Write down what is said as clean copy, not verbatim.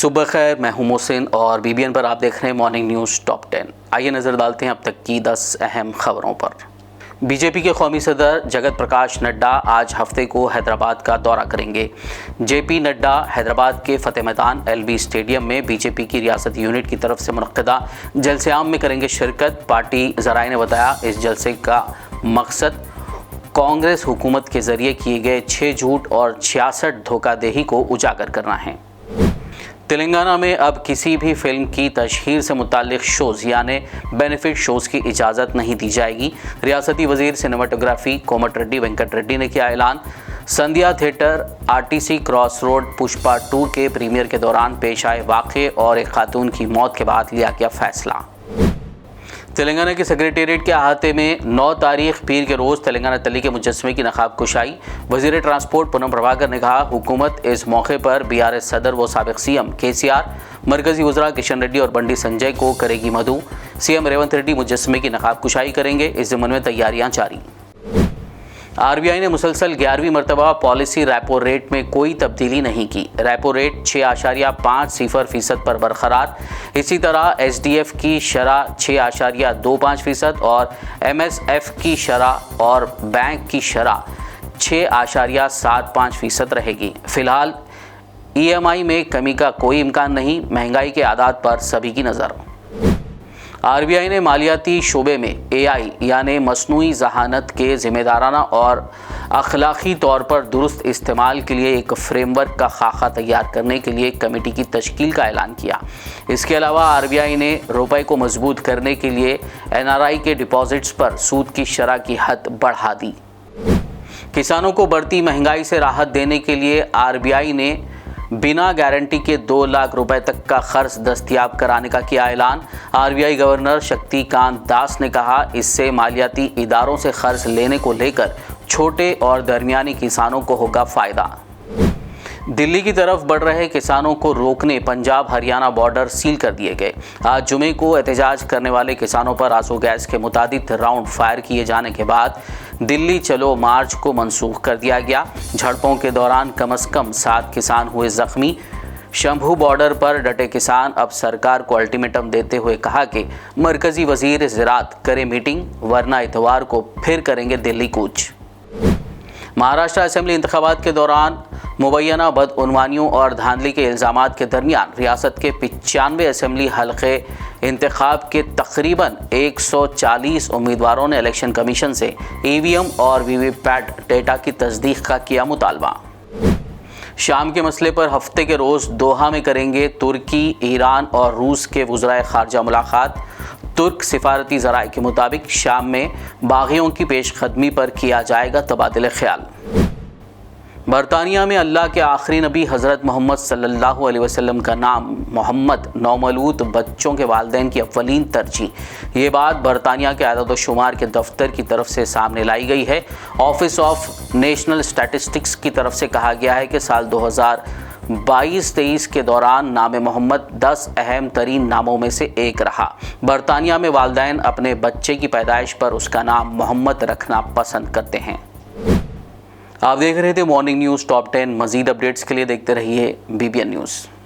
सुबह खैर, मैं हूं मोहसिन और BBN पर आप देख रहे हैं मॉर्निंग न्यूज़ टॉप 10। आइए नज़र डालते हैं अब तक की 10 अहम खबरों पर। बीजेपी के कौमी सदर जगत प्रकाश नड्डा आज हफ्ते को हैदराबाद का दौरा करेंगे। JP नड्डा हैदराबाद के फतेह मैदान LV स्टेडियम में बीजेपी की रियासती यूनिट की तरफ से मुनक्किदा जलसे आम में करेंगे शिरकत। पार्टी ज़राए ने बताया, इस जलसे का मकसद कांग्रेस हुकूमत के जरिए किए गए 6 झूठ और 66 धोखाधड़ी को उजागर करना है। तेलंगाना में अब किसी भी फिल्म की तशहीर से मुताल्लिक शोज़ यानी बेनिफिट शोज़ की इजाज़त नहीं दी जाएगी। रियासती वज़ीर सिनेमाटोग्राफी कोमटिरेड्डी वेंकट रेड्डी ने किया ऐलान। Sandhya theatre RTC cross road Pushpa 2 के प्रीमियर के दौरान पेश आए वाक़े और एक खातून की मौत के बाद लिया गया फैसला। तेलंगाना के सेक्रेटेरिएट के अहाते में 9 तारीख पीर के रोज़ तेलंगाना तली के मुजस्समे की नकाब कुशाई। वज़ीर ट्रांसपोर्ट पूनम प्रभाकर ने कहा, हुकूमत इस मौके पर BRS सदर व साबिक़ CM KCR, मरकज़ी वज़रा किशन रेड्डी और बंडी संजय को करेगी मदऊ। CM रेवंत रेड्डी मुजस्समे की नकाब कुशाई करेंगे। इस ज़िम्मन में तैयारियाँ जारी। RBI ने मुसलसल 11वीं मरतबा पॉलिसी रेपो रेट में कोई तब्दीली नहीं की। रेपो रेट 6.50% पर बरकरार। इसी तरह SDF की शरह 6.25% और MSF की शरह और बैंक की शरह 6.75% रहेगी। फिलहाल EMI में कमी का कोई इम्कान नहीं। महंगाई के आदात पर सभी की नज़र। RBI ने मालियाती शोबे में AI यानी मसनूई ज़हानत के ज़िम्मेदाराना और अखलाक़ी तौर पर दुरुस्त इस्तेमाल के लिए एक फ्रेमवर्क का खाका तैयार करने के लिए एक कमेटी की तश्कील का ऐलान किया। इसके अलावा RBI ने रुपए को मजबूत करने के लिए NRI के डिपॉजिट्स पर सूद की शरह की हद बढ़ा दी। किसानों को बढ़ती महंगाई से राहत देने के लिए RBI ने बिना गारंटी के 2 लाख रुपए तक का खर्च दस्तयाब कराने का किया ऐलान। RBI गवर्नर शक्तिकांत दास ने कहा, इससे मालियाती इदारों से खर्च लेने को लेकर छोटे और दरमियानी किसानों को होगा फ़ायदा। दिल्ली की तरफ बढ़ रहे किसानों को रोकने पंजाब हरियाणा बॉर्डर सील कर दिए गए। आज जुमे को एहतजाज करने वाले किसानों पर आंसू गैस के मुतादिद राउंड फायर किए जाने के बाद दिल्ली चलो मार्च को मनसूख कर दिया गया। झड़पों के दौरान कम से कम 7 किसान हुए जख्मी। शंभू बॉर्डर पर डटे किसान अब सरकार को अल्टीमेटम देते हुए कहा कि मरकज़ी वज़ीर ज़राअत करे मीटिंग, वरना इतवार को फिर करेंगे दिल्ली कूच। महाराष्ट्र असेंबली इंतखाबात के दौरान मुबैना बदउनवानियों और धांधली के इल्ज़ामात के दरमियान रियासत के 95 असेंबली हल्के इंतखाब के तकरीबन 140 उम्मीदवारों ने इलेक्शन कमीशन से EVM और VVPAT डेटा की तस्दीक का किया मुतालबा। शाम के मसले पर हफ्ते के रोज़ दोहा में करेंगे तुर्की, ईरान और रूस के वज़राए ख़ारजा मुलाकात। तुर्क सिफारती ज़राए के मुताबिक शाम में बाग़ियों की पेशकदमी पर किया जाएगा तबादले ख्याल। बरतानिया में अल्लाह के आखिरी नबी हज़रत मोहम्मद सल्लल्लाहु अलैहि वसल्लम का नाम मोहम्मद नौमौलूद बच्चों के वालिदैन की अव्वलीन तरजीह। ये बात बरतानिया के आदद व शुमार के दफ्तर की तरफ से सामने लाई गई है। ऑफिस ऑफ नेशनल स्टैटिस्टिक्स की तरफ से कहा गया है कि साल 2022-23 के दौरान नाम मोहम्मद 10 अहम तरीन नामों में से एक रहा। बरतानिया में वालिदैन अपने बच्चे की पैदाइश पर उसका नाम मोहम्मद रखना पसंद करते हैं। आप देख रहे थे मॉर्निंग न्यूज़ टॉप 10। मज़ीद अपडेट्स के लिए देखते रहिए BBN न्यूज़।